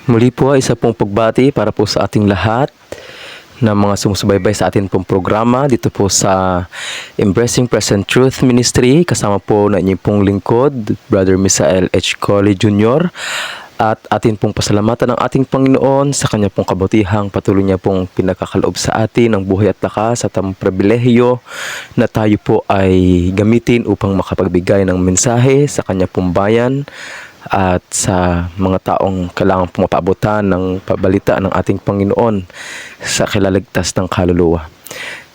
Muli po ay isa pong pagbati para po sa ating lahat na mga sumusubaybay sa ating pong programa dito po sa Embracing Present Truth Ministry. Kasama po na inyong pong lingkod, Brother Misael H. Colley Jr. At atin pong pasalamatan ng ating Panginoon sa kanya pong kabutihang patuloy niya pong pinakakaloob sa atin ng buhay at lakas at ang pribilehiyo na tayo po ay gamitin upang makapagbigay ng mensahe sa kanya pong bayan at sa mga taong kailangang pumapaabutan ng pabalita ng ating Panginoon sa kilalagtas ng kaluluwa.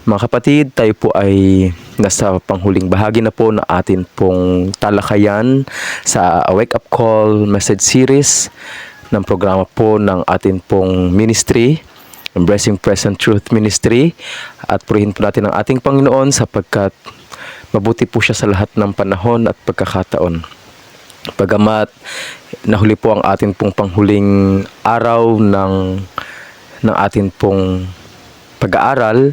Mga kapatid, tayo po ay nasa panghuling bahagi na po na atin pong talakayan sa Wake Up Call message series ng programa po ng atin pong ministry, Embracing Present Truth Ministry. At purihin po natin ang ating Panginoon sapagkat mabuti po siya sa lahat ng panahon at pagkakataon. Pagamat nahuli po ang atin pong panghuling araw ng atin pong pag-aaral,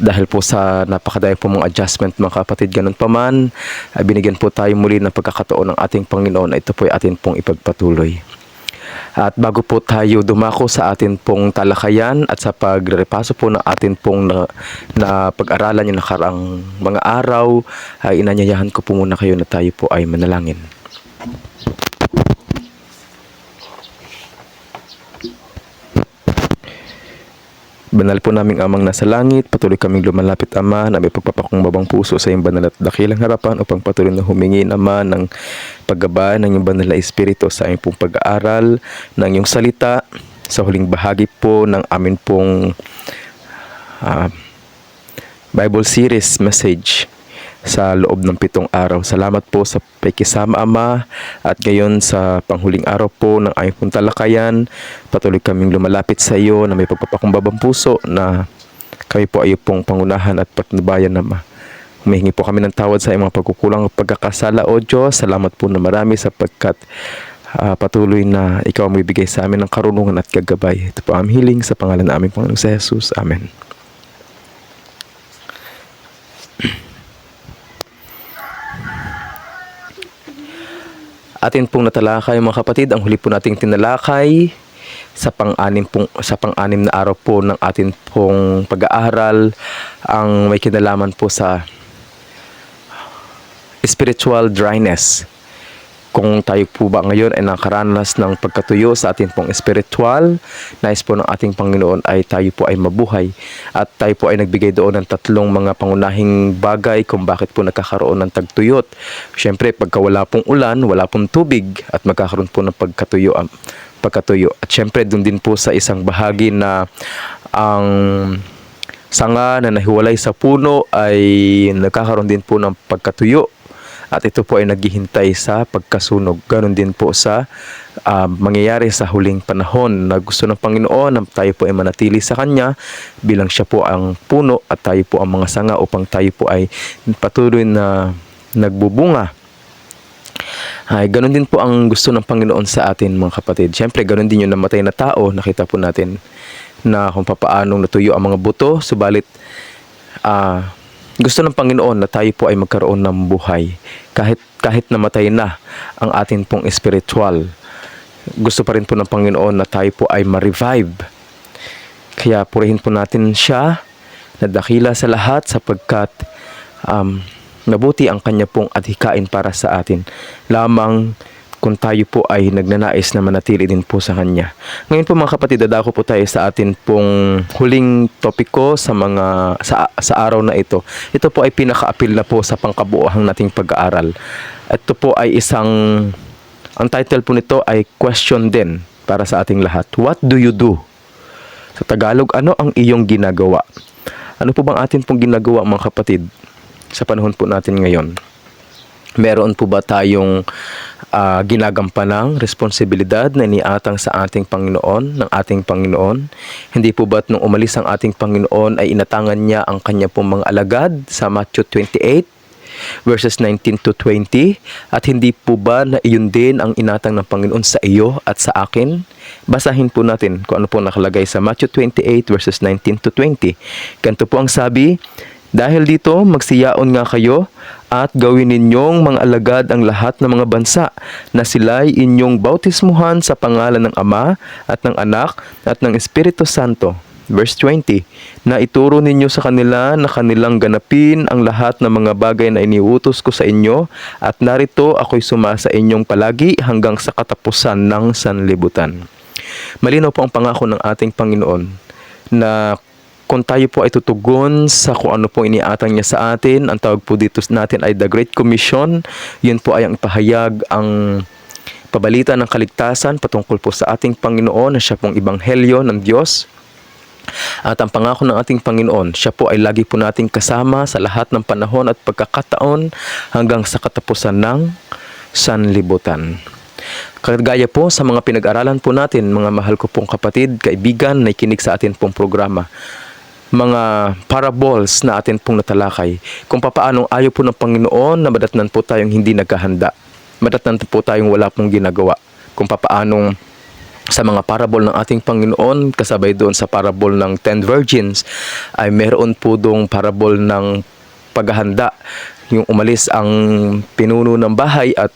dahil po sa napakadami po mga adjustment mga kapatid, ganun pa man, binigyan po tayo muli ng pagkakataon ng ating Panginoon na ito po ay atin pong ipagpatuloy. At bago po tayo dumako sa atin pong talakayan at sa pagrepaso po ng atin pong na pag-aralan yung nakarang mga araw, ay inanyayahan ko po muna kayo na tayo po ay manalangin. Banal po naming Amang nasa langit, patuloy kaming lumalapit, Ama, na may pagpapakumbabang puso sa iyong banal at dakilang harapan upang patuloy na humingi naman ng paggabay ng iyong banal na Espiritu sa aming pong pag-aaral ng iyong salita sa huling bahagi po ng amin pong Bible series message sa loob ng 7 araw. Salamat po sa pakisama, Ama, at ngayon sa panghuling araw po ng aming pong talakayan, patuloy kaming lumalapit sa iyo na may pagpapakumbabang puso na kami po ay pong pangunahan at patnubayan, Ama. Humihingi po kami ng tawad sa iyong mga pagkukulang at pagkakasala, O Diyos. Salamat po na marami sapagkat patuloy na ikaw ang bibigay sa amin ng karunungan at gagabay. Ito po ang hiling sa pangalan ng aming Panginoong sa Jesus. Amen. Atin pong natalakay mga kapatid, ang huli po nating tinalakay sa pang-anim na araw po ng atin pong pag-aaral ang may kinalaman po sa spiritual dryness. Kung tayo po ba ngayon ay nakaranas ng pagkatuyo sa ating pong spiritual, nais po ng ating Panginoon ay tayo po ay mabuhay. At tayo po ay nagbigay doon ng 3 mga pangunahing bagay kung bakit po nagkakaroon ng tagtuyot. Siyempre, pagka wala pong ulan, wala pong tubig, at magkakaroon po ng pagkatuyo. At siyempre, doon din po sa isang bahagi na ang sanga na nahiwalay sa puno ay nagkakaroon din po ng pagkatuyo. At ito po ay naghihintay sa pagkasunog. Ganon din po sa mangyayari sa huling panahon na gusto ng Panginoon na tayo po ay manatili sa Kanya bilang siya po ang puno at tayo po ang mga sanga upang tayo po ay patuloy na nagbubunga. Ay, ganon din po ang gusto ng Panginoon sa atin mga kapatid. Siyempre, ganon din yung namatay na tao. Nakita po natin na kung papaanong natuyo ang mga buto. Subalit, gusto ng Panginoon na tayo po ay magkaroon ng buhay. Kahit namatay na ang atin pong spiritual, gusto pa rin po ng Panginoon na tayo po ay ma-revive. Kaya purihin po natin siya na dakila sa lahat sapagkat mabuti ang kanya pong adhikain para sa atin. Lamang kung tayo po ay nagnanais na manatili din po sa Kanya. Ngayon po mga kapatid, dadako po tayo sa atin pong huling topiko sa araw na ito. Ito po ay pinaka-apil na po sa pangkabuuhang nating pag-aaral. Ito po ay ang title po nito ay question din para sa ating lahat. What do you do? Sa Tagalog, ano ang iyong ginagawa? Ano po bang atin pong ginagawa mga kapatid sa panahon po natin ngayon? Meron po ba tayong ginagampanang responsibilidad na iniatang sa ating Panginoon, ng ating Panginoon? Hindi po ba't nung umalis ang ating Panginoon ay inatangan niya ang kanya pong mga alagad sa Matthew 28 verses 19 to 20? At hindi po ba na iyon din ang inatang ng Panginoon sa iyo at sa akin? Basahin po natin kung ano po nakalagay sa Matthew 28 verses 19 to 20. Ganito po ang sabi, Dahil dito, magsiyaon nga kayo at gawin ninyong mga alagad ang lahat ng mga bansa na sila'y inyong bautismuhan sa pangalan ng Ama at ng Anak at ng Espiritu Santo. Verse 20, na ituro ninyo sa kanila na kanilang ganapin ang lahat ng mga bagay na iniutos ko sa inyo at narito ako'y sumasa inyong palagi hanggang sa katapusan ng sanlibutan. Malinaw po ang pangako ng ating Panginoon na kung tayo po ay tutugon sa kung ano po iniatang niya sa atin, ang tawag po dito natin ay The Great Commission. Yun po ay ang ipahayag ang pabalita ng kaligtasan patungkol po sa ating Panginoon na siya pong ebanghelyo ng Diyos. At ang pangako ng ating Panginoon, siya po ay lagi po nating kasama sa lahat ng panahon at pagkakataon hanggang sa katapusan ng sanlibutan. Kagaya po sa mga pinag-aralan po natin, mga mahal ko pong kapatid, kaibigan na ikinig sa atin pong programa, mga parables na atin pong natalakay, kung papaanong ayaw po ng Panginoon na madatnan po tayong hindi naghahanda, madatnan po tayong wala pong ginagawa, kung papaanong sa mga parable ng ating Panginoon, kasabay doon sa parable ng 10 virgins, ay meron po doong parable ng paghahanda, yung umalis ang pinuno ng bahay at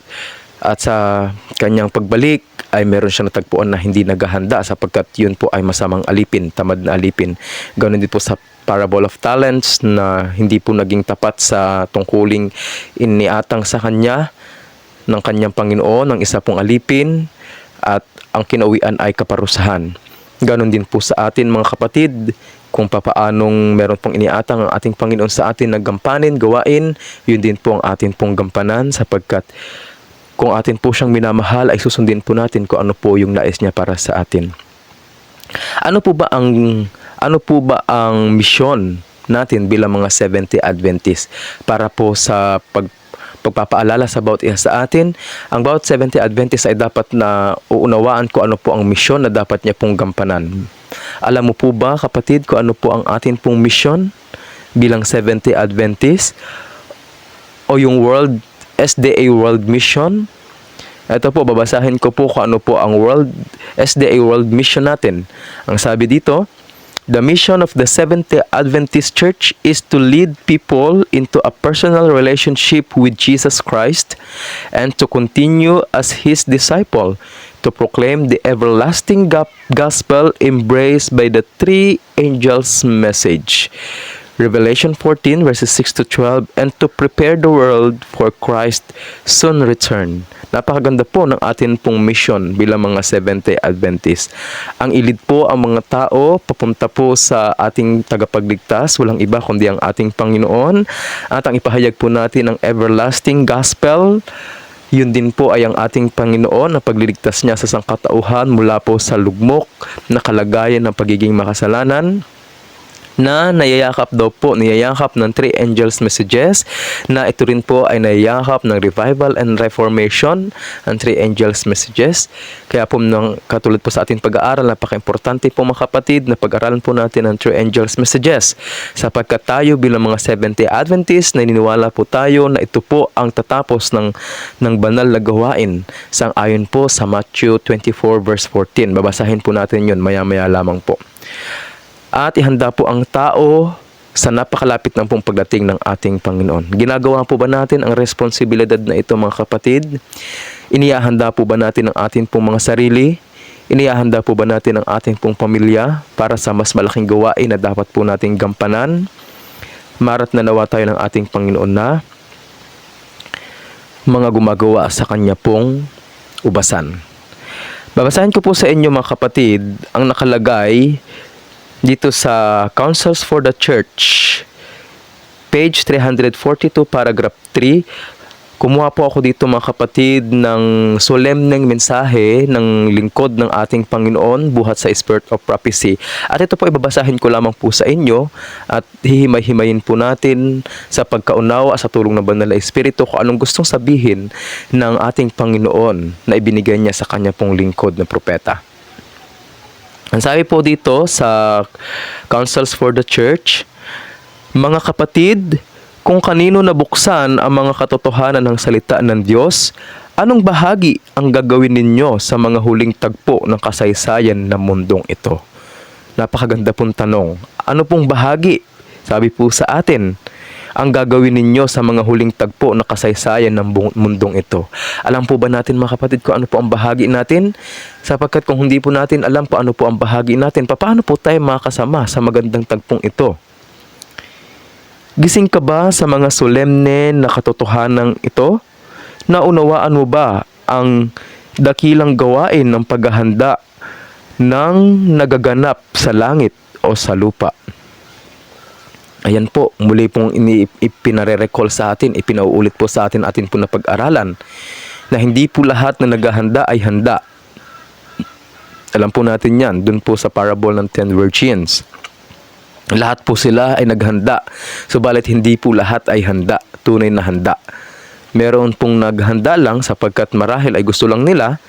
sa kanyang pagbalik ay meron siya natagpuan na hindi naghahanda sapagkat yun po ay masamang alipin, tamad na alipin. Ganoon din po sa parable of talents na hindi po naging tapat sa tungkuling iniatang sa kanya ng kanyang Panginoon, ng isa pong alipin, at ang kinauwian ay kaparusahan. Ganoon din po sa atin mga kapatid, kung papaanong meron pong iniatang ang ating Panginoon sa atin na gampanin, gawain, yun din po ang atin pong gampanan sapagkat kung atin po siyang minamahal ay susundin po natin kung ano po yung nais niya para sa atin. Ano po ba ang misyon natin bilang mga Seventh-day Adventist para po sa pagpapaalala sa bawat isa sa atin? Ang bawat Seventh-day Adventist ay dapat na uunawaan kung ano po ang misyon na dapat niya pong gampanan. Alam mo po ba kapatid kung ano po ang atin pong misyon bilang Seventh-day Adventist o yung SDA World Mission? Ito po, babasahin ko po kung ano po ang SDA World Mission natin. Ang sabi dito, the mission of the Seventh-day Adventist Church is to lead people into a personal relationship with Jesus Christ and to continue as His disciple, to proclaim the everlasting gospel embraced by the three angels' message. Revelation 14 verses 6 to 12, and to prepare the world for Christ's soon return. Napakaganda po ng atin pong mission bilang mga Seventh-day Adventist. Ang ilid po ang mga tao papunta po sa ating tagapagligtas, walang iba kundi ang ating Panginoon, at ang ipahayag po natin ang everlasting gospel. Yun din po ay ang ating Panginoon na pagliligtas niya sa sangkatauhan mula po sa lugmok na kalagayan ng pagiging makasalanan, na niyayakap ng three angels messages, na ito rin po ay niyayakap ng revival and reformation, ang three angels messages. Kaya po katulad po sa ating pag-aaral, napaka-importante po mga kapatid na pag-aralan po natin ang three angels messages sapagkat tayo bilang mga Seventh-day Adventist naniniwala po tayo na ito po ang tatapos ng banal na gawain sang-ayon po sa Matthew 24 verse 14. Babasahin po natin yun maya-maya lamang po. At ihanda po ang tao sa napakalapit ng pong pagdating ng ating Panginoon. Ginagawa po ba natin ang responsibilidad na ito mga kapatid? Inihahanda po ba natin ang ating pong mga sarili? Inihahanda po ba natin ang ating pong pamilya para sa mas malaking gawain na dapat po nating gampanan? Marat na nawa tayo ng ating Panginoon na mga gumagawa sa Kanya pong ubasan. Babasahin ko po sa inyo mga kapatid ang nakalagay dito sa Counsels for the Church, page 342, paragraph 3. Kumuha po ako dito mga kapatid ng solemneng mensahe ng lingkod ng ating Panginoon buhat sa Spirit of Prophecy. At ito po ibabasahin ko lamang po sa inyo at hihimay-himayin po natin sa pagkaunawa sa tulong ng Banal na Espiritu kung anong gustong sabihin ng ating Panginoon na ibinigay niya sa kanya pong lingkod na propeta. Ang sabi po dito sa Counsels for the Church, mga kapatid, kung kanino nabuksan ang mga katotohanan ng salita ng Diyos, anong bahagi ang gagawin ninyo sa mga huling tagpo ng kasaysayan ng mundong ito? Napakaganda pong tanong. Ano pong bahagi? Sabi po sa atin, ang gagawin ninyo sa mga huling tagpo na kasaysayan ng mundong ito? Alam po ba natin mga kapatid kung ano po ang bahagi natin? Sapagkat kung hindi po natin alam po ano po ang bahagi natin, paano po tayo makakasama sa magandang tagpong ito? Gising ka ba sa mga solemne na katotohanan ito? Naunawaan mo ba ang dakilang gawain ng paghahanda ng nagaganap sa langit o sa lupa? Ayan po, muli pong ipinare-recall sa atin, ipinauulit po sa atin po na pag-aralan na hindi po lahat na naghahanda ay handa. Alam po natin yan, dun po sa parable ng 10 virgins. Lahat po sila ay naghanda, subalit hindi po lahat ay handa, tunay na handa. Meron pong naghanda lang sapagkat marahil ay gusto lang nila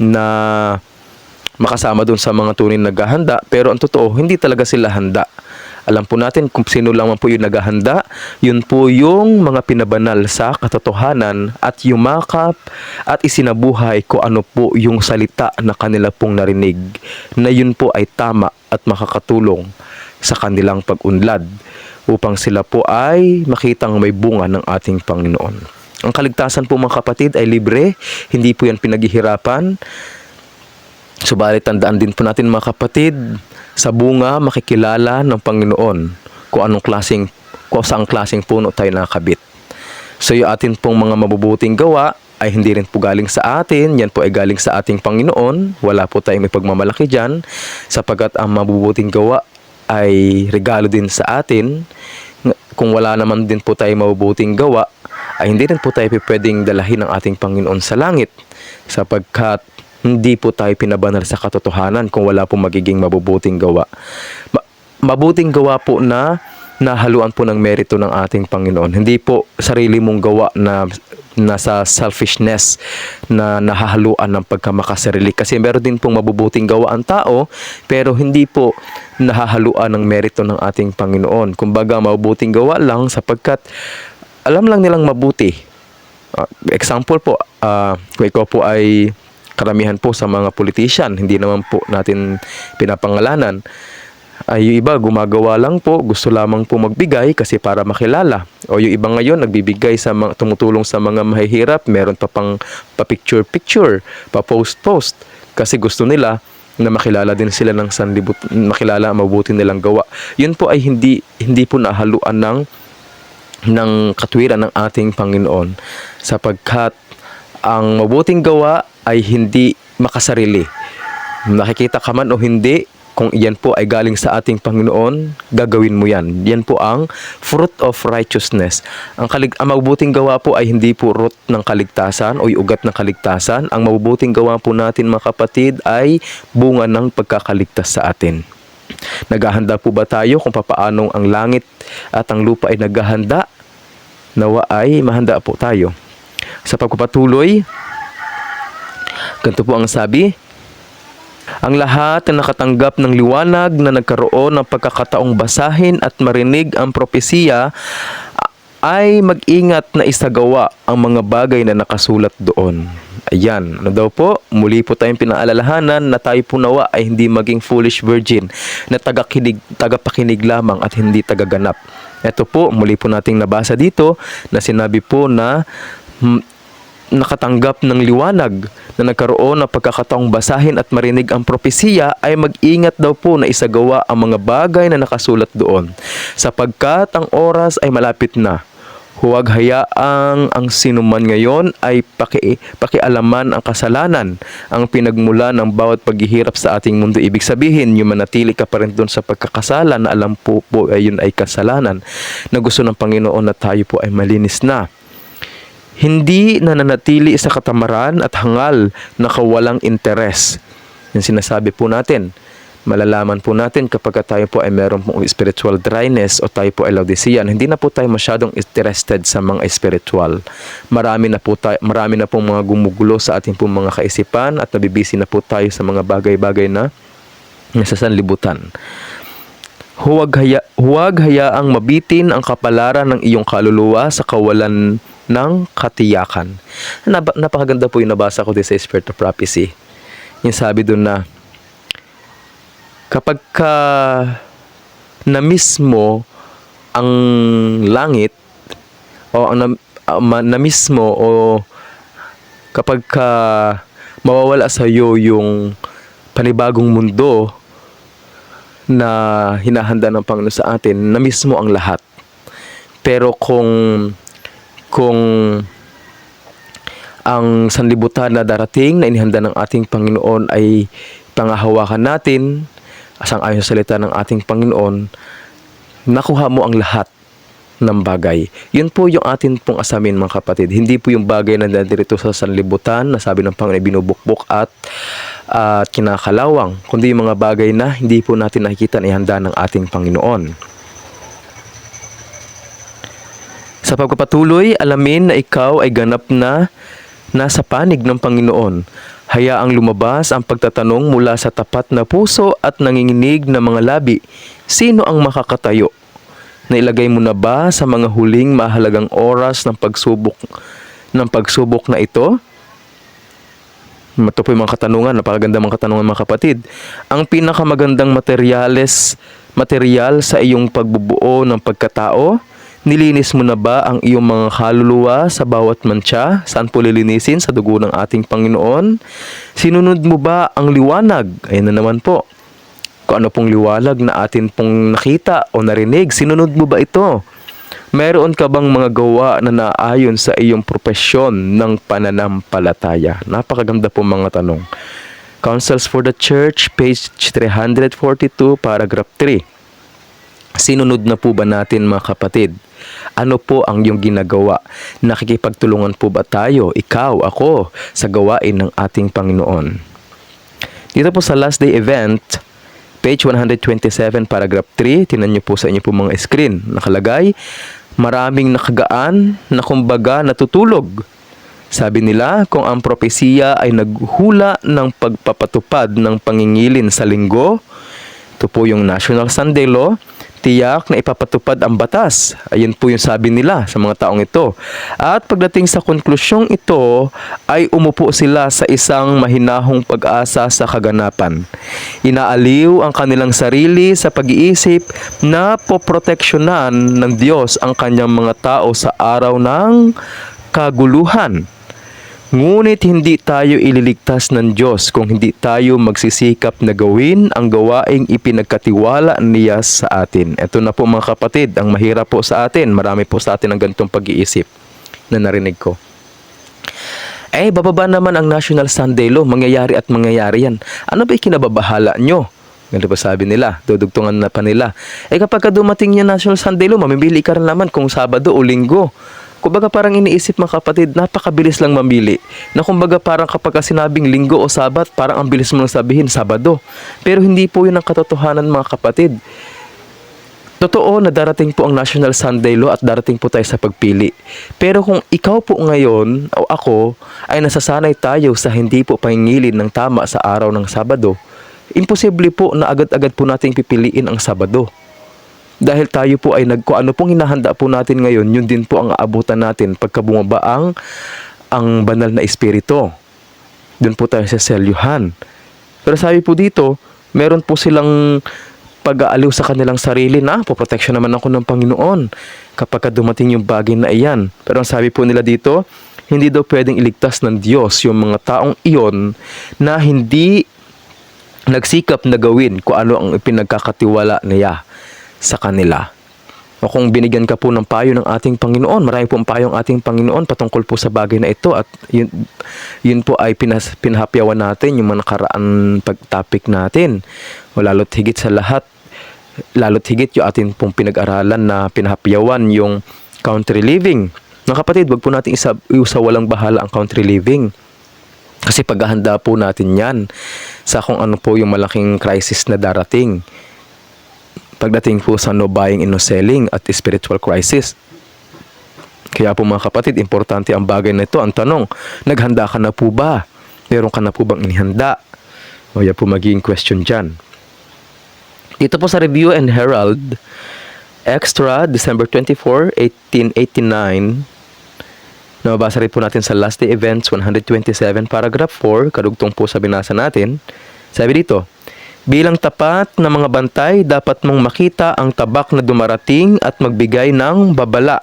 na makasama dun sa mga tunay na naghahanda, pero ang totoo, hindi talaga sila handa. Alam po natin kung sino lang po yung naghahanda, yun po yung mga pinabanal sa katotohanan at yumakap at isinabuhay ko ano po yung salita na kanila pong narinig, na yun po ay tama at makakatulong sa kanilang pag-unlad upang sila po ay makitang may bunga ng ating Panginoon. Ang kaligtasan po mga kapatid ay libre, hindi po yan pinaghihirapan. Subalit tandaan din po natin mga kapatid, sa bunga makikilala ng Panginoon kung saang klaseng puno tayo nakabit. So yung atin pong mga mabubuting gawa ay hindi rin po galing sa atin, yan po ay galing sa ating Panginoon. Wala po tayong may pagmamalaki dyan, sapagkat ang mabubuting gawa ay regalo din sa atin. Kung wala naman din po tayo mabubuting gawa, ay hindi rin po tayo pwedeng dalahin ng ating Panginoon sa langit, sapagkat hindi po tayo pinabanal sa katotohanan kung wala po magiging mabubuting gawa. Mabuting gawa po na nahaluan po ng merito ng ating Panginoon. Hindi po sarili mong gawa na nasa selfishness na nahahaluan ng pagkamakasarili. Kasi meron din pong mabubuting gawa ang tao, pero hindi po nahahaluan ng merito ng ating Panginoon. Kumbaga, mabubuting gawa lang sapagkat alam lang nilang mabuti. Example po, kung ikaw po ay karamihan po sa mga politician, hindi naman po natin pinapangalanan, ay yung iba gumagawa lang po, gusto lamang po magbigay kasi para makilala. O yung iba ngayon nagbibigay sa mga, tumutulong sa mga mahihirap, meron pa pang pa-picture-picture, pa-post-post kasi gusto nila na makilala din sila ng sanlibut, makilala ang mabuti nilang gawa. Yun po ay hindi po nahaluan ng katwiran ng ating Panginoon, sapagkat ang mabuting gawa ay hindi makasarili. Nakikita ka man o hindi, kung iyan po ay galing sa ating Panginoon, gagawin mo yan. Yan po ang fruit of righteousness. Ang mabubuting gawa po ay hindi po root ng kaligtasan o ugat ng kaligtasan. Ang mabubuting gawa po natin mga kapatid ay bunga ng pagkakaligtas sa atin. Naghahanda po ba tayo kung papaanong ang langit at ang lupa ay naghahanda? Nawa ay mahanda po tayo. Sa pagpapatuloy, ganito po ang sabi, ang lahat na nakatanggap ng liwanag na nagkaroon ng pagkakataong basahin at marinig ang propesiya ay mag-ingat na isagawa ang mga bagay na nakasulat doon. Ayan, ano daw po? Muli po tayong pinaalalahanan na tayo po nawa ay hindi maging foolish virgin na tagapakinig lamang at hindi tagaganap. Ito po, muli po nating nabasa dito na sinabi po na nakatanggap ng liwanag na nagkaroon ng pagkakataong basahin at marinig ang propesiya ay mag-ingat daw po na isagawa ang mga bagay na nakasulat doon, sapagkat ang oras ay malapit na. Huwag hayaang ang sinuman ngayon ay pakialaman ang kasalanan, ang pinagmula ng bawat paghihirap sa ating mundo. Ibig sabihin, yung manatili ka pa rin doon sa pagkakasala na alam po ay yun ay kasalanan, na gusto ng Panginoon na tayo po ay malinis na. Hindi nananatili sa katamaran at hangal na kawalang interes. Yung sinasabi po natin, malalaman po natin kapag tayo po ay meron pong spiritual dryness o tayo po ay Laodicean, hindi na po tayo masyadong interested sa mga spiritual. Marami na pong mga gumugulo sa ating pong mga kaisipan at nabibisi na po tayo sa mga bagay-bagay na nasa sanlibutan. Huwag hayaang mabitin ang kapalaran ng iyong kaluluwa sa kawalan ng katiyakan. Napakaganda po yung nabasa ko din sa Spirit of Prophecy. Yung sabi doon na kapag ka na mismo ang langit o ang na mismo o kapag ka mawawala sa iyo yung panibagong mundo na hinahanda ng Panginoon sa atin, na mismo ang lahat. Pero kung ang sanlibutan na darating na inihanda ng ating Panginoon ay pangahawakan natin, asang-ayon sa salita ng ating Panginoon, nakuha mo ang lahat ng bagay. Yun po yung atin pong asamin, mga kapatid. Hindi po yung bagay na nadirito sa sanlibutan na sabi ng Panginoon binubukbok at kinakalawang, kundi yung mga bagay na hindi po natin nakikita na ihanda ng ating Panginoon. Sa pagpapatuloy, alamin na ikaw ay ganap na nasa panig ng Panginoon. Hayaang lumabas ang pagtatanong mula sa tapat na puso at nanginginig na mga labi. Sino ang makakatayo? Nailagay mo na ba sa mga huling mahalagang oras ng pagsubok na ito? Ito po yung mga katanungan, napakaganda mga katanungan, mga kapatid. Ang pinakamagandang material sa iyong pagbubuo ng pagkatao, nilinis mo na ba ang iyong mga kaluluwa sa bawat mantsa? Saan po lilinisin? Sa dugo ng ating Panginoon. Sinunod mo ba ang liwanag? Ayan na naman po. Kung ano pong liwanag na atin pong nakita o narinig, sinunod mo ba ito? Meron ka bang mga gawa na naayon sa iyong propesyon ng pananampalataya? Napakaganda po mga tanong. Counsels for the Church, page 342, paragraph 3. Sinunod na po ba natin, mga kapatid? Ano po ang iyong ginagawa? Nakikipagtulungan po ba tayo, ikaw, ako, sa gawain ng ating Panginoon? Dito po sa Last Day Event, page 127, paragraph 3, tinan niyo po sa inyo po mga screen. Nakalagay, maraming nakagaan na kumbaga natutulog. Sabi nila, kung ang propesiya ay naghula ng pagpapatupad ng pangingilin sa linggo, ito po yung National Sunday Law, tiyak na ipapatupad ang batas. Ayun po yung sabi nila sa mga taong ito. At pagdating sa konklusyong ito, ay umupo sila sa isang mahinahong pag-asa sa kaganapan. Inaaliw ang kanilang sarili sa pag-iisip na poproteksyonan ng Diyos ang kanyang mga tao sa araw ng kaguluhan. Ngunit hindi tayo ililigtas ng Diyos kung hindi tayo magsisikap na gawin ang gawaing ipinagkatiwala niya sa atin. Ito na po mga kapatid, ang mahirap po sa atin. Marami po sa atin ang ganitong pag-iisip na narinig ko. Bababa naman ang National Sunday Law. Mangyayari at mangyayari yan. Ano ba ikinababahala nyo? Ganito pa sabi nila, dudugtungan na pa nila. Kapag dumating yung National Sunday Law, mamimili ka rin naman kung Sabado o Linggo. Kumbaga parang iniisip mga kapatid, napakabilis lang mamili. Na kumbaga parang kapag sinabing Linggo o Sabat, parang ang bilis mo lang sabihin Sabado. Pero hindi po yun ang katotohanan mga kapatid. Totoo na darating po ang National Sunday Law at darating po tayo sa pagpili. Pero kung ikaw po ngayon o ako ay nasasanay tayo sa hindi po pangingilin ng tama sa araw ng Sabado, imposible po na agad-agad po nating pipiliin ang Sabado. Dahil tayo po ay kung ano pong hinahanda po natin ngayon, yun din po ang aabutan natin pagka bumaba ang banal na espiritu. Doon po tayo sa selyuhan. Pero sabi po dito, meron po silang pag-aaliw sa kanilang sarili na, poproteksyon naman ako ng Panginoon kapag dumating yung bagay na iyan. Pero ang sabi po nila dito, hindi daw pwedeng iligtas ng Diyos yung mga taong iyon na hindi nagsikap na gawin kung ano ang ipinagkakatiwala niya sa kanila. O kung binigyan ka po ng payo ng ating Panginoon, marami po ang payo ng ating Panginoon patungkol po sa bagay na ito at yun po ay pinahapyawan natin yung mga nakaraan pag-topic natin. O lalo't higit sa lahat, lalo't higit yung ating pong pinag-aralan na pinahapyawan yung country living. Mga kapatid, wag po natin walang bahala ang country living. Kasi paghahanda po natin yan sa kung ano po yung malaking crisis na darating. Pagdating po sa no buying and no selling at spiritual crisis. Kaya po mga kapatid, importante ang bagay na ito. Ang tanong, naghanda ka na po ba? Meron ka na po bang inihanda? O yan po magiging question dyan. Dito po sa Review and Herald, Extra, December 24, 1889, nababasa rin po natin sa Last Day Events 127, paragraph 4, kadugtong po sa binasa natin. Sabi dito, Bilang tapat na mga bantay, dapat mong makita ang tabak na dumarating at magbigay ng babala.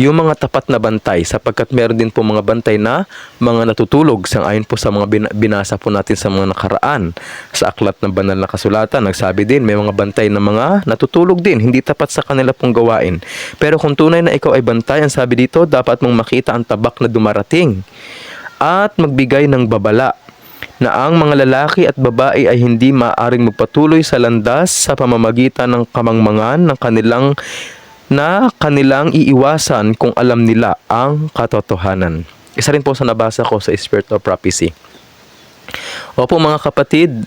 Yung mga tapat na bantay, sapagkat meron din po mga bantay na mga natutulog, sangayon po sa mga binasa po natin sa mga nakaraan. Sa aklat ng banal na kasulatan, nagsabi din, may mga bantay na mga natutulog din, hindi tapat sa kanila pong gawain. Pero kung tunay na ikaw ay bantay, ang sabi dito, dapat mong makita ang tabak na dumarating at magbigay ng babala, na ang mga lalaki at babae ay hindi maaaring magpatuloy sa landas sa pamamagitan ng kamangmangan ng kanilang iiwasan kung alam nila ang katotohanan. Isa rin po sa nabasa ko sa Spirit of Prophecy. Opo mga kapatid,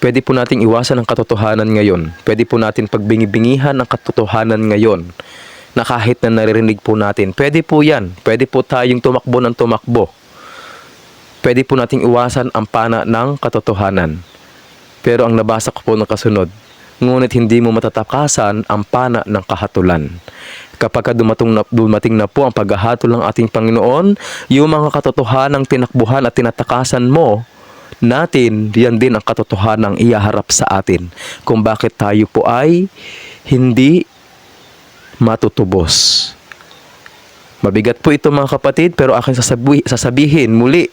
pwede po nating iwasan ang katotohanan ngayon. Pwede po natin pagbingi-bingihan ang katotohanan ngayon, na kahit na naririnig po natin. Pwede po yan. Pwede po tayong tumakbo ng tumakbo. Pwede po nating iwasan ang pana ng katotohanan. Pero ang nabasa ko po ng kasunod, ngunit hindi mo matatakasan ang pana ng kahatulan. Kapag dumating na po ang paghahatol ng ating Panginoon, yung mga katotohanang tinakbuhan at tinatakasan mo natin, yan din ang katotohanang iyaharap sa atin kung bakit tayo po ay hindi matutubos. Mabigat po ito mga kapatid, pero aking sasabihin muli,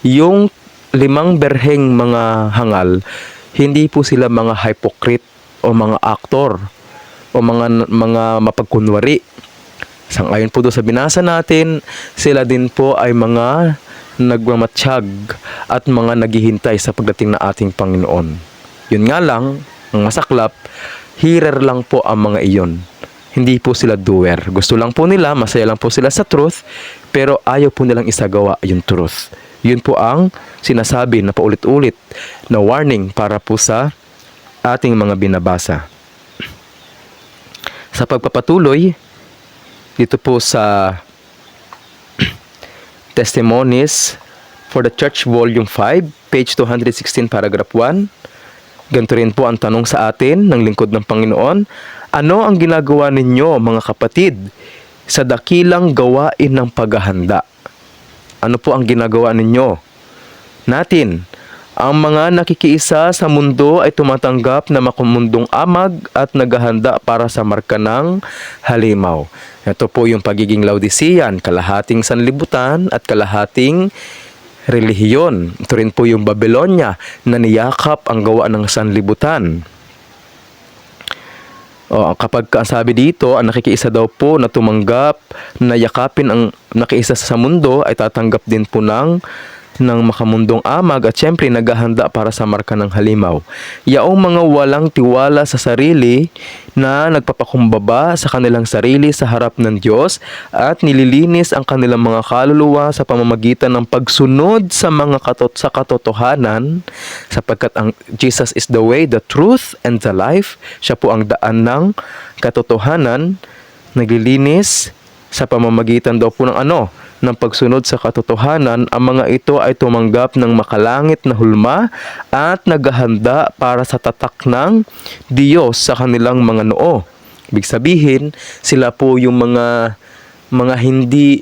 yung 5 berheng mga hangal, hindi po sila mga hypocrite o mga aktor o mga mapagkunwari. Sangayon po doon sa binasa natin, sila din po ay mga nagmamatsyag at mga naghihintay sa pagdating ng ating Panginoon. Yun nga lang, ang masaklap, hearer lang po ang mga iyon. Hindi po sila doer. Gusto lang po nila, masaya lang po sila sa truth, pero ayaw po nilang isagawa yung truth. Yun po ang sinasabi na paulit-ulit na warning para po sa ating mga binabasa. Sa pagpapatuloy, dito po sa Testimonies for the Church Volume 5, page 216, paragraph 1. Ganito rin po ang tanong sa atin ng lingkod ng Panginoon. Ano ang ginagawa ninyo mga kapatid sa dakilang gawain ng paghahanda? Ano po ang ginagawa ninyo? Natin, ang mga nakikiisa sa mundo ay tumatanggap na makumundong amag at naghahanda para sa marka ng halimaw. Ito po yung pagiging Laodicean, kalahating sanlibutan at kalahating relihiyon. Ito rin po yung Babylonia na niyakap ang gawa ng sanlibutan. Kapag sabi dito, ang nakikiisa daw po na tumanggap na yakapin ang nakiisa sa mundo ay tatanggap din po ng makamundong amag at syempre naghahanda para sa marka ng halimaw. Yaong mga walang tiwala sa sarili na nagpapakumbaba sa kanilang sarili sa harap ng Diyos at nililinis ang kanilang mga kaluluwa sa pamamagitan ng pagsunod sa mga katotohanan, sapagkat ang Jesus is the way, the truth, and the life. Siya po ang daan ng katotohanan. Naglilinis sa pamamagitan daw po ng ng pagsunod sa katotohanan. Ang mga ito ay tumanggap ng makalangit na hulma at naghahanda para sa tatak ng Diyos sa kanilang mga noo. Ibig sabihin, sila po yung mga hindi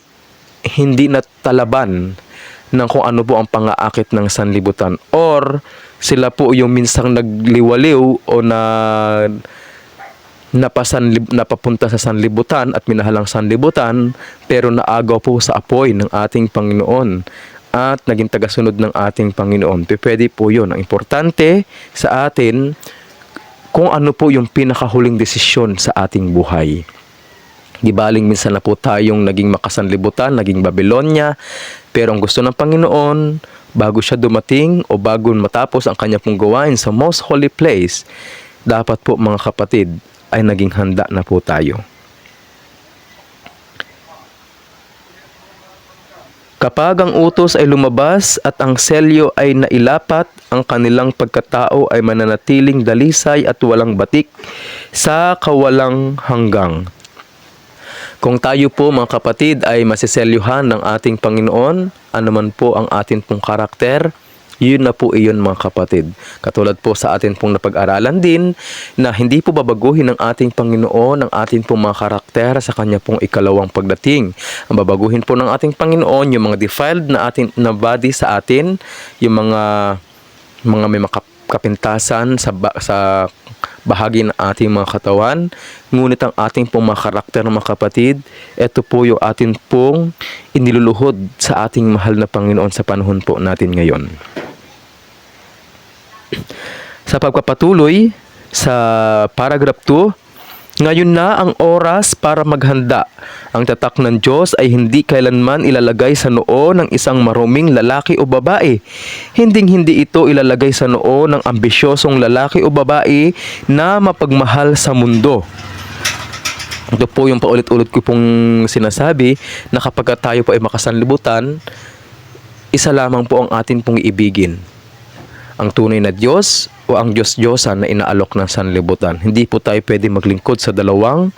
natalaban ng kung ano po ang pang-aakit ng sanlibutan, or sila po yung minsang nagliwaliw o napapunta sa sanlibutan at minahalang sanlibutan, pero naagaw po sa apoy ng ating Panginoon at naging tagasunod ng ating Panginoon. Pwede po yun. Ang importante sa atin, kung ano po yung pinakahuling desisyon sa ating buhay. Di baling minsan na po tayong naging makasanlibutan, naging Babylonia, pero ang gusto ng Panginoon, bago siya dumating o bago matapos ang kanya pong gawain sa most holy place, dapat po mga kapatid, ay naging handa na po tayo. Kapag ang utos ay lumabas at ang selyo ay nailapat, ang kanilang pagkatao ay mananatiling dalisay at walang batik sa kawalang hanggang. Kung tayo po mga kapatid ay masiselyuhan ng ating Panginoon, anuman po ang atin pong karakter, yun na po iyon mga kapatid. Katulad po sa atin pong napag-aralan din na hindi po babaguhin ng ating Panginoon ang ating pong mga karakter sa kanya pong ikalawang pagdating. Ang babaguhin po ng ating Panginoon yung mga defiled na body sa atin, yung mga may kapintasan sa bahagi ng ating mga katawan. Ngunit ang ating pong mga karakter, mga kapatid, ito po yung atin pong iniluluhod sa ating mahal na Panginoon sa panahon po natin ngayon. Sa pagpapatuloy sa paragraph 2, ngayon na ang oras para maghanda. Ang tatak ng Diyos ay hindi kailanman ilalagay sa noo ng isang maruming lalaki o babae. Hindi ito ilalagay sa noo ng ambisyosong lalaki o babae na mapagmahal sa mundo. Ito po yung paulit-ulit ko pong sinasabi na kapag tayo po ay makasanlibutan, isa lamang po ang atin pong iibigin. Ang tunay na Diyos o ang Diyos-Diyosan na inaalok ng sanlibutan. Hindi po tayo pwede maglingkod sa dalawang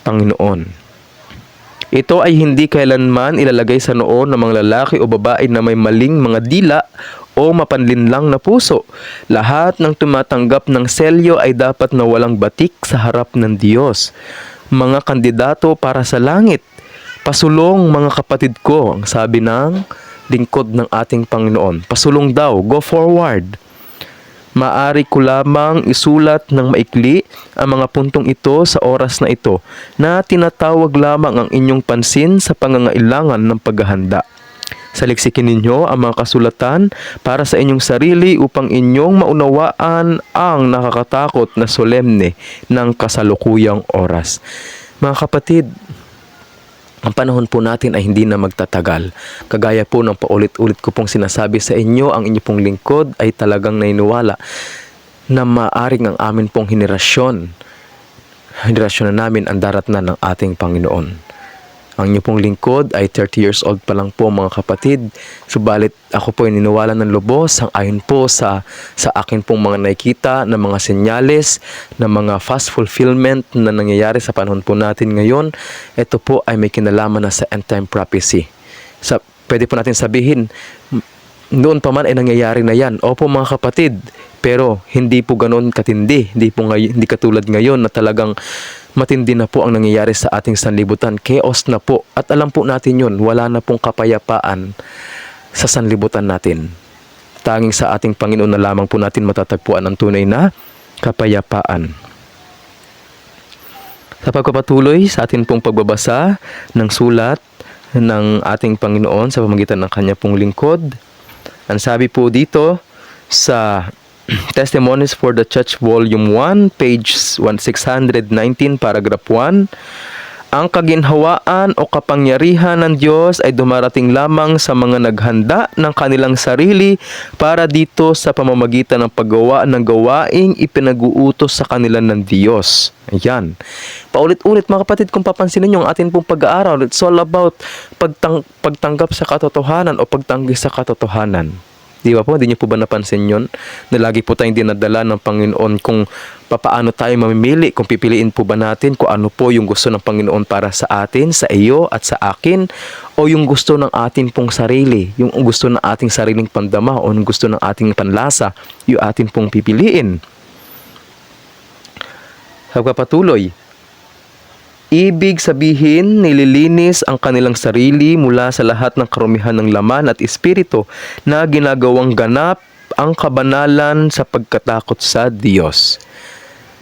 Panginoon. Ito ay hindi kailanman ilalagay sa noo ng mga lalaki o babae na may maling mga dila o mapanlinlang na puso. Lahat ng tumatanggap ng selyo ay dapat na walang batik sa harap ng Diyos. Mga kandidato para sa langit. Pasulong mga kapatid ko, ang sabi ng lingkod ng ating Panginoon. Pasulong daw, go forward. Maari ko lamang isulat ng maikli ang mga puntong ito sa oras na ito na tinatawag lamang ang inyong pansin sa pangangailangan ng paghahanda. Saliksikin ninyo ang mga kasulatan para sa inyong sarili upang inyong maunawaan ang nakakatakot na solemne ng kasalukuyang oras. Mga kapatid, ang panahon po natin ay hindi na magtatagal. Kagaya po ng paulit-ulit ko pong sinasabi sa inyo, ang inyo pong lingkod ay talagang nainiwala na maaring ang amin pong henerasyon na namin ang daratnan ng ating Panginoon. Ang inyo pong lingkod ay 30 years old pa lang po mga kapatid. Subalit ako po ay niniwala ng lubos ayon po sa akin pong mga nakikita na mga senyales, na mga fast fulfillment na nangyayari sa panahon po natin ngayon. Ito po ay may kinalaman na sa end time prophecy. Pwede po natin sabihin, noon pa man ay nangyayari na yan. Opo mga kapatid, pero hindi po ganoon katindi. Hindi katulad ngayon na talagang matindi na po ang nangyayari sa ating sanlibutan. Chaos na po. At alam po natin yun, wala na pong kapayapaan sa sanlibutan natin. Tanging sa ating Panginoon na lamang po natin matatagpuan ang tunay na kapayapaan. Sa pagpapatuloy sa ating pong pagbabasa ng sulat ng ating Panginoon sa pamamagitan ng kanya pong lingkod, ang sabi po dito sa Testimonies for the Church Volume 1, page 1619, paragraph 1, ang kaginhawaan o kapangyarihan ng Diyos ay dumarating lamang sa mga naghanda ng kanilang sarili para dito sa pamamagitan ng paggawa ng gawaing ipinag-uutos sa kanila ng Diyos. Ayan. Paulit-ulit mga kapatid, kung papansinin nyo ang atin pong pag-aaral, it's all about pagtanggap sa katotohanan o pagtanggi sa katotohanan. Di ba po? Hindi niyo po ba napansin yun? Na lagi po tayong dinadala ng Panginoon kung papaano tayo mamimili, kung pipiliin po ba natin kung ano po yung gusto ng Panginoon para sa atin, sa iyo at sa akin, o yung gusto ng atin pong sarili, yung gusto ng ating sariling pandama o yung gusto ng ating panlasa, yung atin pong pipiliin. Sa pagpapatuloy, ibig sabihin, nililinis ang kanilang sarili mula sa lahat ng karumihan ng laman at espiritu na ginagawang ganap ang kabanalan sa pagkatakot sa Diyos.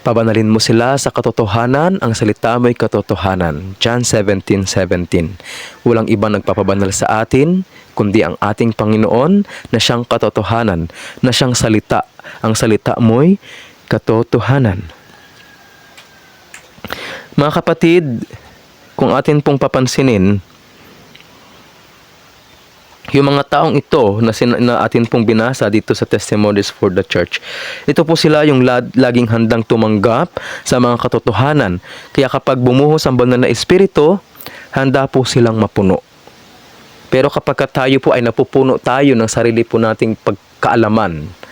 Pabanalin mo sila sa katotohanan, ang salita mo'y katotohanan. John 17:17. Walang iba nagpapabanal sa atin, kundi ang ating Panginoon na siyang katotohanan, na siyang salita. Ang salita mo'y katotohanan. Mga kapatid, kung atin pong papansinin, yung mga taong ito na atin pong binasa dito sa Testimonies for the Church, ito po sila yung laging handang tumanggap sa mga katotohanan. Kaya kapag bumuhos ang banal na espiritu, handa po silang mapuno. Pero kapag tayo po ay napupuno tayo ng sarili po nating pagkaalaman,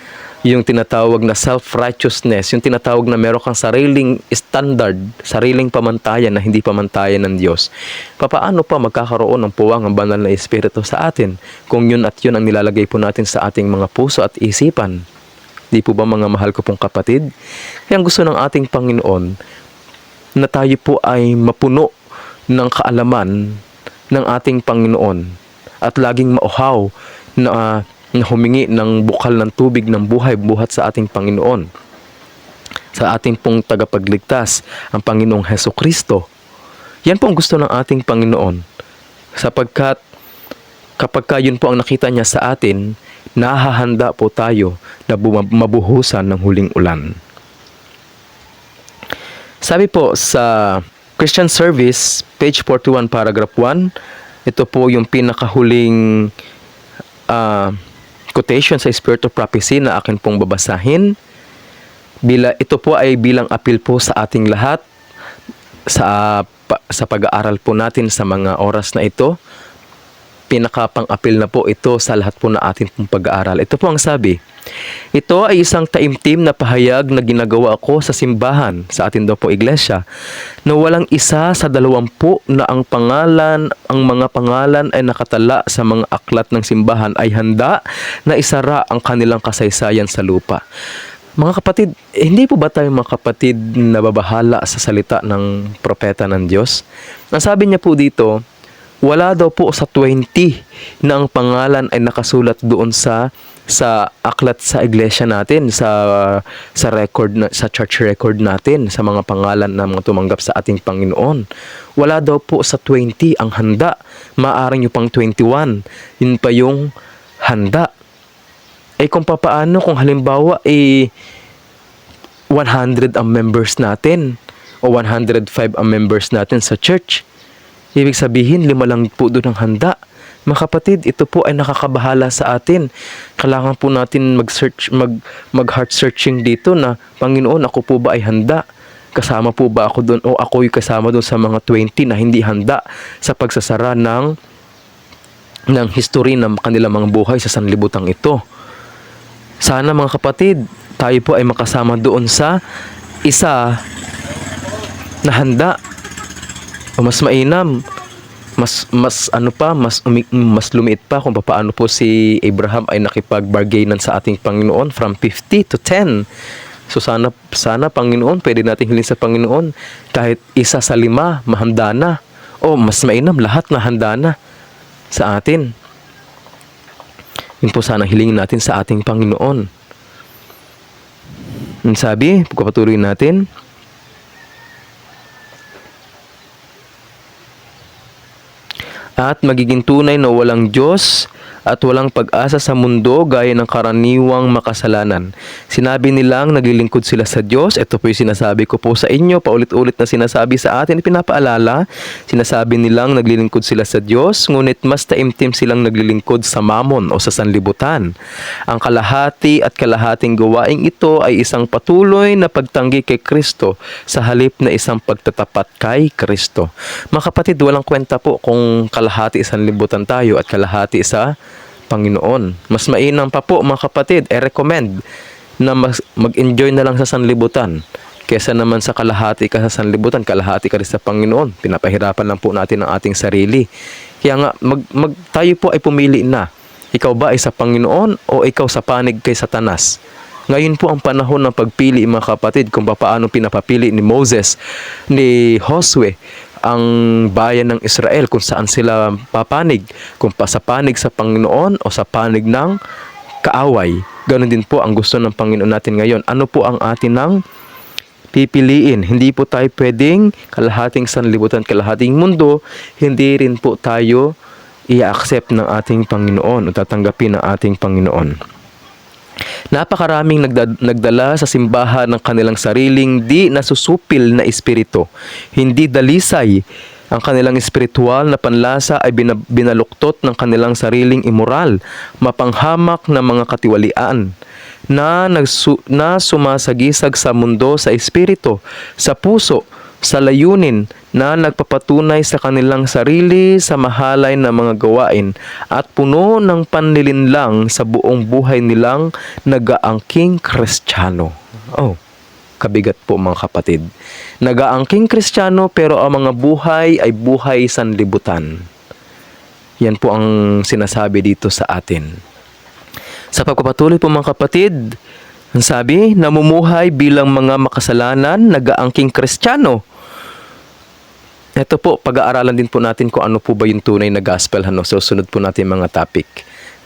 yung tinatawag na self-righteousness, yung tinatawag na meron kang sariling standard, sariling pamantayan na hindi pamantayan ng Diyos, papaano pa magkakaroon ng puwang ang banal na espiritu sa atin kung yun at yun ang nilalagay po natin sa ating mga puso at isipan? Di po ba mga mahal ko pong kapatid? Kaya ang gusto ng ating Panginoon na tayo po ay mapuno ng kaalaman ng ating Panginoon at laging mauhaw na na humingi ng bukal ng tubig ng buhay buhat sa ating Panginoon, sa ating pong tagapagligtas, ang Panginoong Hesukristo. Yan po ang gusto ng ating Panginoon, sapagkat kapag yun po ang nakita niya sa atin, nahahanda po tayo na mabuhusan ng huling ulan. Sabi po sa Christian Service, page 41, paragraph 1, ito po yung pinakahuling quotation sa Spirit of Prophecy na akin pong babasahin. Ito po ay bilang appeal po sa ating lahat sa pag-aaral po natin sa mga oras na ito. Pinakapang-appeal na po ito sa lahat po na ating pong pag-aaral. Ito po ang sabi, ito ay isang taimtim na pahayag na ginagawa ko sa simbahan, sa atin daw po iglesia, na walang isa sa 20 na ang mga pangalan ay nakatala sa mga aklat ng simbahan ay handa na isara ang kanilang kasaysayan sa lupa. Mga kapatid, hindi po ba tayo mga kapatid nababahala sa salita ng propeta ng Diyos? Ang sabi niya po dito, wala daw po sa 20 na ang pangalan ay nakasulat doon sa aklat sa iglesia natin, sa record, sa church record natin, sa mga pangalan na mga tumanggap sa ating Panginoon. Wala daw po sa 20 ang handa. Maaring yung pang 21, yun pa yung handa. Kung papaano kung halimbawa 100 ang members natin o 105 ang members natin sa church, ibig sabihin 5 lang po doon ang handa. Mga kapatid, ito po ay nakakabahala sa atin. Kailangan po natin mag-heart searching dito na, Panginoon, ako po ba ay handa? Kasama po ba ako doon o ako yung kasama doon sa mga 20 na hindi handa sa pagsasara ng history ng kanilang mga buhay sa sanlibutang ito? Sana mga kapatid, tayo po ay makasama doon sa isa na handa. O mas mainam, mas lumiit pa kung paano po si Abraham ay nakipag-bargainan sa ating Panginoon from 50 to 10. So sana Panginoon, pwede nating hilin sa Panginoon kahit isa sa 5 mahanda na. O mas mainam, lahat na handa na sa atin. Yun po sana hilingin natin sa ating Panginoon. Ang sabi, pagpapatuloy natin, at magiging tunay na walang Diyos at walang pag-asa sa mundo gaya ng karaniwang makasalanan. Sinabi nilang naglilingkod sila sa Diyos. Ito po yung sinasabi ko po sa inyo, paulit-ulit na sinasabi sa atin, pinapaalala. Sinasabi nilang naglilingkod sila sa Diyos, ngunit mas taimtim silang naglilingkod sa mamon o sa sanlibutan. Ang kalahati at kalahating gawaing ito ay isang patuloy na pagtanggi kay Kristo sa halip na isang pagtatapat kay Kristo. Mga kapatid, walang kwenta po kung kalahati sanlibutan tayo at kalahati sa Panginoon. Mas mainam pa po mga kapatid, recommend na mag-enjoy na lang sa sanlibutan kesa naman sa kalahati ka sa sanlibutan, kalahati ka rin sa Panginoon. Pinapahirapan lang po natin ang ating sarili. Kaya nga, tayo po ay pumili na. Ikaw ba ay sa Panginoon o ikaw sa panig kay Satanas? Ngayon po ang panahon ng pagpili mga kapatid, kung paano pinapapili ni Moses, ni Josue, ang bayan ng Israel, kung saan sila papanig, kung sa panig sa Panginoon o sa panig ng kaaway. Ganon din po ang gusto ng Panginoon natin ngayon. Ano po ang atin ng pipiliin? Hindi po tayo pwedeng kalahating sanlibutan, kalahating mundo. Hindi rin po tayo i-accept ng ating Panginoon o tatanggapin ng ating Panginoon. Napakaraming nagdala sa simbahan ng kanilang sariling di nasusupil na espiritu. Hindi dalisay. Ang kanilang espiritual na panlasa ay binaluktot ng kanilang sariling immoral, mapanghamak na mga katiwalian na sumasagisag sa mundo, sa espiritu, sa puso, sa layunin na nagpapatunay sa kanilang sarili sa mahalay na mga gawain at puno ng panlilinlang sa buong buhay nilang nag-aangking Kristiyano. Oh, kabigat po mga kapatid. Nag-aangking Kristiyano pero ang mga buhay ay buhay sanlibutan. Yan po ang sinasabi dito sa atin. Sa pagpapatuloy po mga kapatid, ang sabi, namumuhay bilang mga makasalanan, nag-aangking Kristiyano. Ito po, pag-aaralan din po natin kung ano po ba yung tunay na gospel. So, sunod po natin mga topic.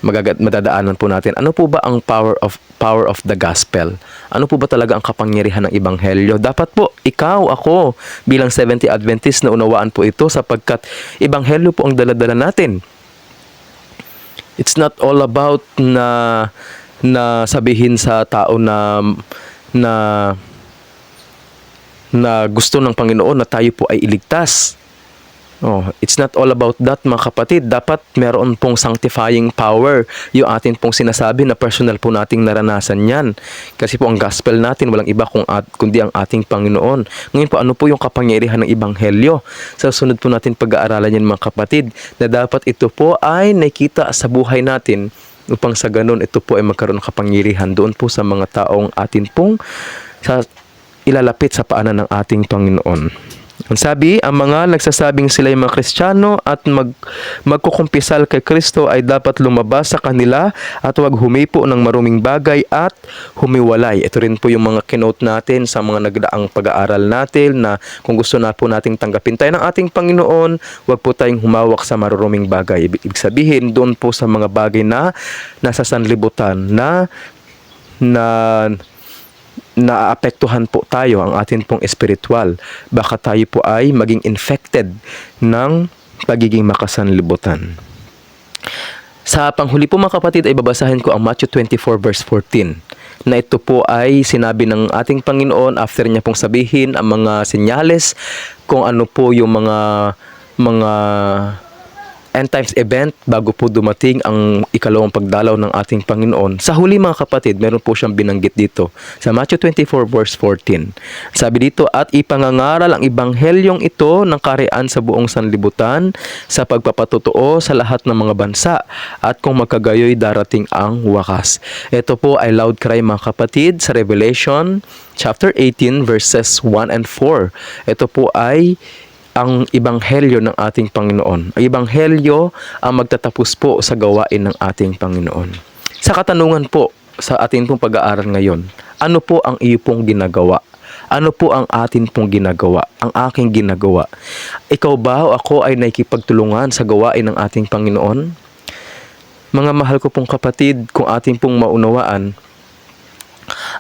madadaanan po natin. Ano po ba ang power of the gospel? Ano po ba talaga ang kapangyarihan ng ebanghelyo? Dapat po ikaw, ako bilang Seventh-day Adventist na unawaan po ito sapagkat ebanghelyo po ang daladala natin. It's not all about na sabihin sa tao na gusto ng Panginoon na tayo po ay iligtas. It's not all about that, mga kapatid. Dapat meron pong sanctifying power yung atin pong sinasabi na personal po nating naranasan yan. Kasi po ang gospel natin walang iba kundi ang ating Panginoon. Ngayon po, ano po yung kapangyarihan ng ebanghelyo? Sa sunod po natin pag-aaralan yan, mga kapatid, na dapat ito po ay nakita sa buhay natin upang sa ganun ito po ay magkaroon ng kapangyarihan doon po sa mga taong atin pong ilalapit sa paanan ng ating Panginoon. Ang sabi, ang mga nagsasabing sila ay mga Kristiyano at magkukumpisal kay Kristo ay dapat lumabas sa kanila at huwag humipo ng maruming bagay at humiwalay. Ito rin po yung mga kinote natin sa mga nagdaang pag-aaral natin na kung gusto na po nating tanggapin tayo ng ating Panginoon, huwag po tayong humawak sa maruruming bagay. Ibig sabihin, doon po sa mga bagay na nasa sanlibutan na naapektuhan po tayo ang atin pong espiritual. Baka tayo po ay maging infected ng pagiging makasanlibutan. Sa panghuli po, mga kapatid, ay babasahin ko ang Matthew 24 verse 14 na ito po ay sinabi ng ating Panginoon after niya pong sabihin ang mga senyales kung ano po yung mga end times event bago po dumating ang ikalawang pagdalaw ng ating Panginoon. Sa huli, mga kapatid, meron po siyang binanggit dito sa Matthew 24 verse 14. Sabi dito, at ipangangaral ang ebanghelyong ito ng kaharian sa buong sanlibutan sa pagpapatotoo sa lahat ng mga bansa at kung magkagayoy darating ang wakas. Ito po ay loud cry, mga kapatid, sa Revelation chapter 18 verses 1 and 4. Ito po ay ang ebanghelyo ng ating Panginoon. Ang ebanghelyo ang magtatapos po sa gawain ng ating Panginoon. Sa katanungan po sa ating pong pag-aaral ngayon, ano po ang iyo pong ginagawa? Ano po ang atin pong ginagawa? Ang aking ginagawa? Ikaw ba o ako ay nakikipagtulungan sa gawain ng ating Panginoon? Mga mahal ko pong kapatid, kung ating pong maunawaan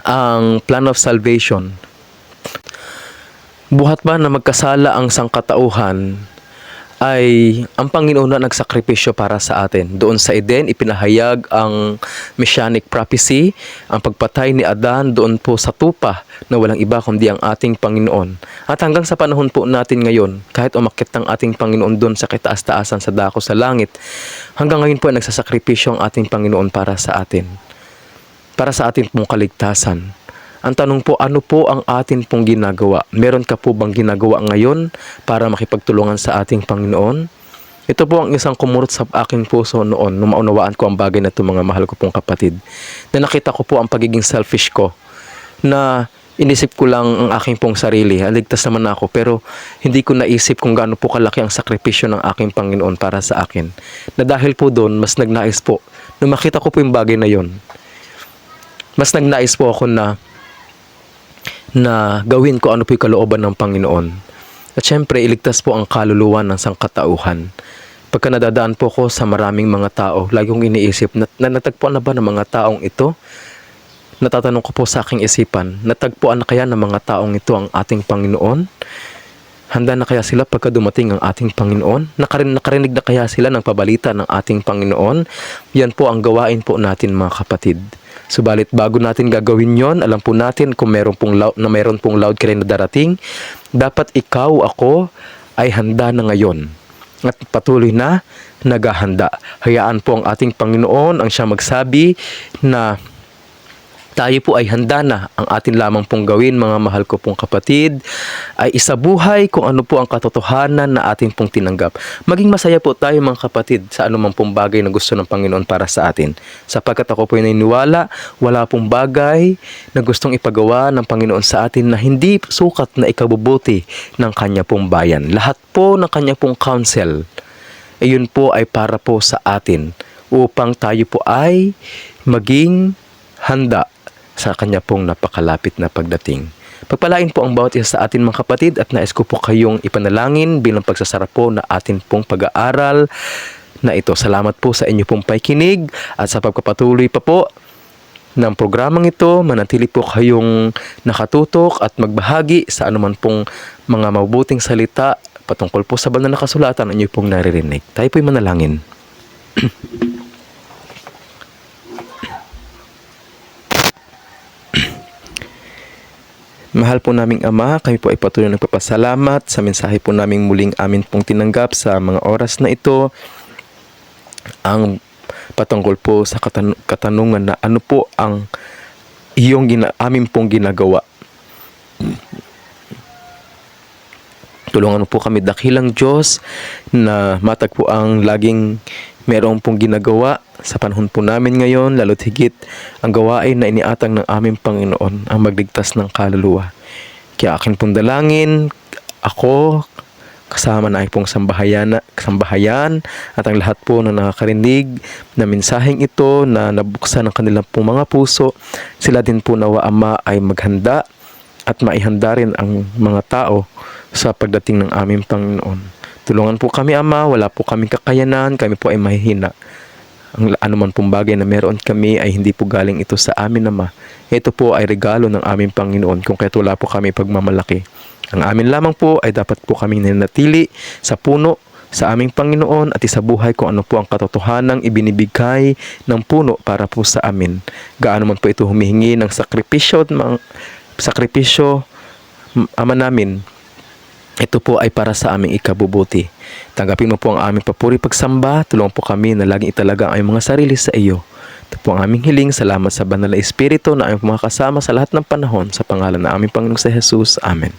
ang plan of salvation, buhat ba na magkasala ang sangkatauhan ay ang Panginoon na nagsakripisyo para sa atin. Doon sa Eden, ipinahayag ang messianic prophecy, ang pagpatay ni Adan doon po sa tupa na walang iba kundi ang ating Panginoon. At hanggang sa panahon po natin ngayon, kahit umakyat ang ating Panginoon doon sa kitaas-taasan sa dako sa langit, hanggang ngayon po ay nagsasakripisyo ang ating Panginoon para sa atin. Para sa ating pong kaligtasan. Ang tanong po, ano po ang atin pong ginagawa? Meron ka po bang ginagawa ngayon para makipagtulungan sa ating Panginoon? Ito po ang isang kumurot sa aking puso noon nung maunawaan ko ang bagay na ito, mga mahal ko pong kapatid. Na nakita ko po ang pagiging selfish ko. Na inisip ko lang ang aking pong sarili. Ligtas naman ako, pero hindi ko naisip kung gaano po kalaki ang sakripisyo ng aking Panginoon para sa akin. Na dahil po doon, mas nagnais po. Nung makita ko po yung bagay na yon, mas nagnais po ako na gawin ko ano po yung kalooban ng Panginoon. At syempre, iligtas po ang kaluluwa ng sangkatauhan. Pagka nadadaan po ko sa maraming mga tao, lagi kong iniisip, natagpuan na ba ng mga taong ito? Natatanong ko po sa aking isipan, natagpuan na kaya ng mga taong ito ang ating Panginoon? Handa na kaya sila pagka dumating ang ating Panginoon? Nakarinig na kaya sila ng pabalita ng ating Panginoon? Yan po ang gawain po natin, mga kapatid. Subalit bago natin gagawin yon, alam po natin kung meron pong loud cry na darating, dapat ikaw, ako ay handa na ngayon at patuloy na naghahanda. Hayaan po ang ating Panginoon ang siya magsabi na tayo po ay handa na. Ang atin lamang pong gawin, mga mahal ko pong kapatid, ay isabuhay kung ano po ang katotohanan na atin pong tinanggap. Maging masaya po tayo, mga kapatid, sa anumang pong bagay na gusto ng Panginoon para sa atin. Sapagkat ako po ay naniniwala, wala pong bagay na gustong ipagawa ng Panginoon sa atin na hindi sukat na ikabubuti ng Kanya pong bayan. Lahat po ng Kanya pong counsel, ayun po ay para po sa atin upang tayo po ay maging handa sa Kanya pong napakalapit na pagdating. Pagpalain po ang bawat isa sa atin, mga kapatid, at nais ko po kayong ipanalangin bilang pagsasara po na atin pong pag-aaral na ito. Salamat po sa inyo pong pakikinig at sa pagpapatuloy pa po ng programang ito. Manatili po kayong nakatutok at magbahagi sa anuman pong mga mabuting salita patungkol po sa banal na kasulatan na inyo pong naririnig. Tayo po'y manalangin. Mahal po naming Ama, kami po ay patuloy nagpapasalamat sa mensahe po naming muling amin pong tinanggap sa mga oras na ito. Ang patungkol po sa katanungan na ano po ang amin pong ginagawa. Tulungan mo po kami dakilang Diyos na matagpo ang laging meron pong ginagawa sa panahon po namin ngayon, lalo't higit ang gawain na iniatang ng aming Panginoon, ang magligtas ng kaluluwa. Kaya akin pong dalangin, ako, kasama na ay pong sambahayan at ang lahat po na nakakarinig na mensaheng ito na nabuksan ng kanilang pong mga puso, sila din po nawa Ama ay maghanda at maihanda rin ang mga tao sa pagdating ng aming Panginoon. Tulungan po kami Ama, wala po kaming kakayanan, kami po ay mahihina. Ang anuman pong bagay na meron kami ay hindi po galing ito sa amin Ama. Ito po ay regalo ng aming Panginoon, kung kaya't wala po kami pagmamalaki. Ang amin lamang po ay dapat po kaming nanatili sa puno sa aming Panginoon at isabuhay kung ano po ang katotohanang ibinibigay ng puno para po sa amin. Gaano man po ito humihingi ng sakripisyo, Ama namin, ito po ay para sa aming ikabubuti. Tanggapin mo po ang aming papuri pagsamba. Tulungan po kami na laging italaga ang aming mga sarili sa iyo. Ito po ang aming hiling. Salamat sa banal na Espiritu na aming mga kasama sa lahat ng panahon. Sa pangalan ng aming Panginoong sa Jesus. Amen.